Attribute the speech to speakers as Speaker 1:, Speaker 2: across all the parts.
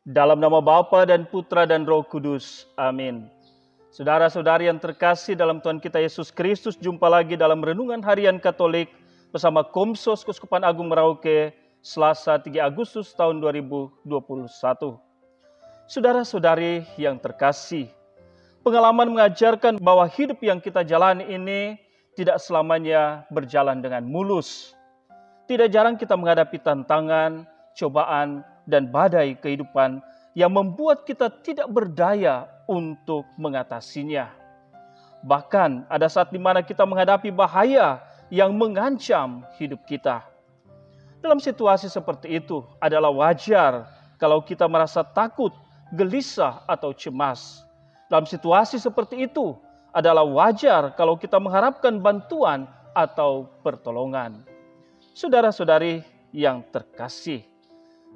Speaker 1: Dalam nama Bapa dan Putra dan Roh Kudus. Amin. Saudara-saudari yang terkasih dalam Tuhan kita Yesus Kristus, jumpa lagi dalam Renungan Harian Katolik bersama Komsos Keuskupan Agung Merauke, Selasa 3 Agustus tahun 2021. Saudara-saudari yang terkasih, pengalaman mengajarkan bahwa hidup yang kita jalani ini tidak selamanya berjalan dengan mulus. Tidak jarang kita menghadapi tantangan, cobaan, dan badai kehidupan yang membuat kita tidak berdaya untuk mengatasinya. Bahkan ada saat di mana kita menghadapi bahaya yang mengancam hidup kita. Dalam situasi seperti itu adalah wajar kalau kita merasa takut, gelisah, atau cemas. Dalam situasi seperti itu adalah wajar kalau kita mengharapkan bantuan atau pertolongan. Saudara-saudari yang terkasih,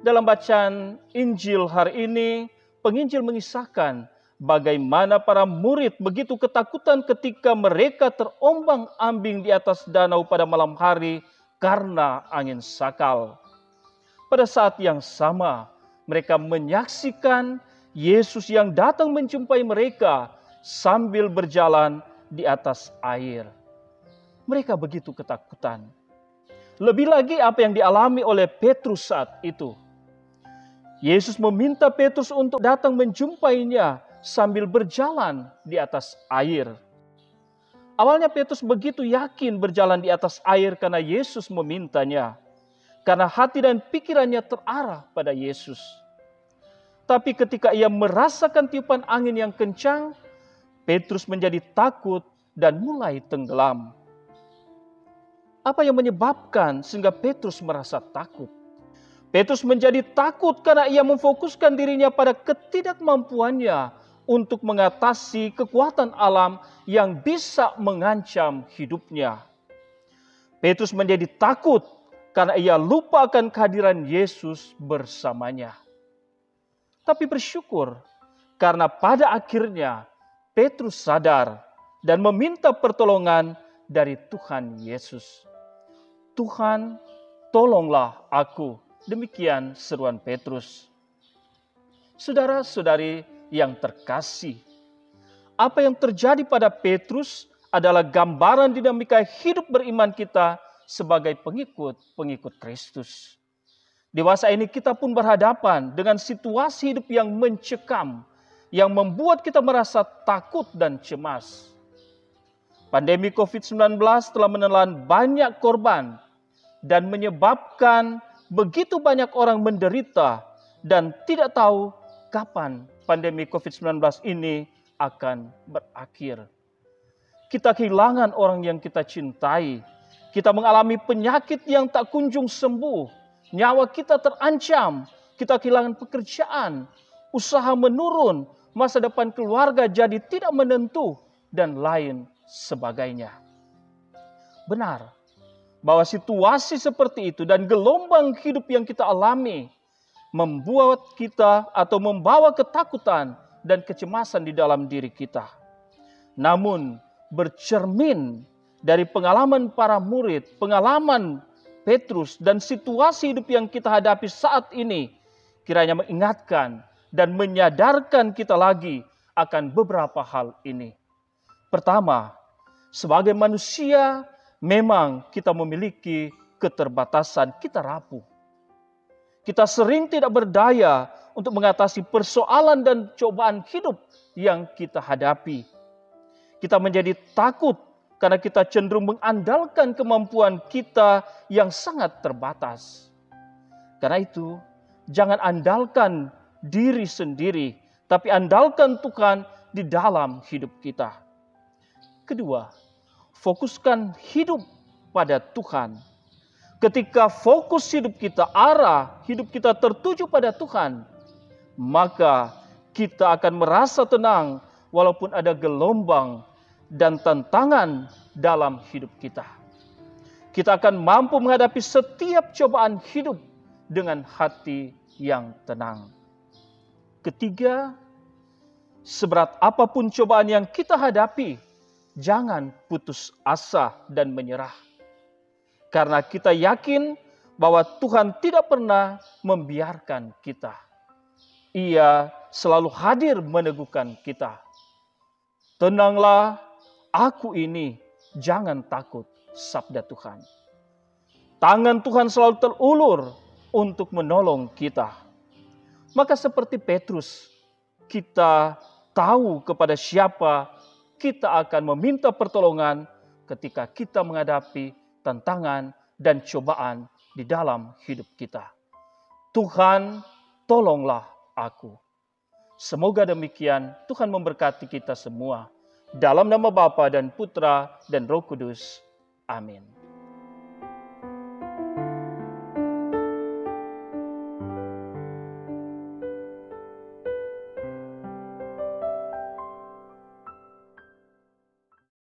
Speaker 1: dalam bacaan Injil hari ini, penginjil mengisahkan bagaimana para murid begitu ketakutan ketika mereka terombang-ambing di atas danau pada malam hari karena angin sakal. Pada saat yang sama, mereka menyaksikan Yesus yang datang menjumpai mereka sambil berjalan di atas air. Mereka begitu ketakutan. Lebih lagi apa yang dialami oleh Petrus saat itu. Yesus meminta Petrus untuk datang menjumpainya sambil berjalan di atas air. Awalnya Petrus begitu yakin berjalan di atas air karena Yesus memintanya. Karena hati dan pikirannya terarah pada Yesus. Tapi ketika ia merasakan tiupan angin yang kencang, Petrus menjadi takut dan mulai tenggelam. Apa yang menyebabkan sehingga Petrus merasa takut? Petrus menjadi takut karena ia memfokuskan dirinya pada ketidakmampuannya untuk mengatasi kekuatan alam yang bisa mengancam hidupnya. Petrus menjadi takut karena ia lupa akan kehadiran Yesus bersamanya. Tapi bersyukur karena pada akhirnya Petrus sadar dan meminta pertolongan dari Tuhan Yesus. Tuhan, tolonglah aku. Demikian seruan Petrus. Saudara-saudari yang terkasih, apa yang terjadi pada Petrus adalah gambaran dinamika hidup beriman kita sebagai pengikut Kristus. Dewasa ini kita pun berhadapan dengan situasi hidup yang mencekam, yang membuat kita merasa takut dan cemas. Pandemi COVID-19 telah menelan banyak korban dan menyebabkan begitu banyak orang menderita dan tidak tahu kapan pandemi COVID-19 ini akan berakhir. Kita kehilangan orang yang kita cintai. Kita mengalami penyakit yang tak kunjung sembuh. Nyawa kita terancam. Kita kehilangan pekerjaan. Usaha menurun. Masa depan keluarga jadi tidak menentu. Dan lain sebagainya. Benar bahwa situasi seperti itu dan gelombang hidup yang kita alami membuat kita atau membawa ketakutan dan kecemasan di dalam diri kita. Namun bercermin dari pengalaman para murid, pengalaman Petrus dan situasi hidup yang kita hadapi saat ini, kiranya mengingatkan dan menyadarkan kita lagi akan beberapa hal ini. Pertama, sebagai manusia memang kita memiliki keterbatasan, kita rapuh. Kita sering tidak berdaya untuk mengatasi persoalan dan cobaan hidup yang kita hadapi. Kita menjadi takut karena kita cenderung mengandalkan kemampuan kita yang sangat terbatas. Karena itu, jangan andalkan diri sendiri, tapi andalkan Tuhan di dalam hidup kita. Kedua, fokuskan hidup pada Tuhan. Ketika fokus hidup kita, arah hidup kita tertuju pada Tuhan, maka kita akan merasa tenang walaupun ada gelombang dan tantangan dalam hidup kita. Kita akan mampu menghadapi setiap cobaan hidup dengan hati yang tenang. Ketiga, seberat apapun cobaan yang kita hadapi, jangan putus asa dan menyerah. Karena kita yakin bahwa Tuhan tidak pernah membiarkan kita. Ia selalu hadir meneguhkan kita. Tenanglah, aku ini, jangan takut, sabda Tuhan. Tangan Tuhan selalu terulur untuk menolong kita. Maka seperti Petrus, kita tahu kepada siapa kita akan meminta pertolongan ketika kita menghadapi tantangan dan cobaan di dalam hidup kita. Tuhan, tolonglah aku. Semoga demikian Tuhan memberkati kita semua. Dalam nama Bapa dan Putra dan Roh Kudus. Amin.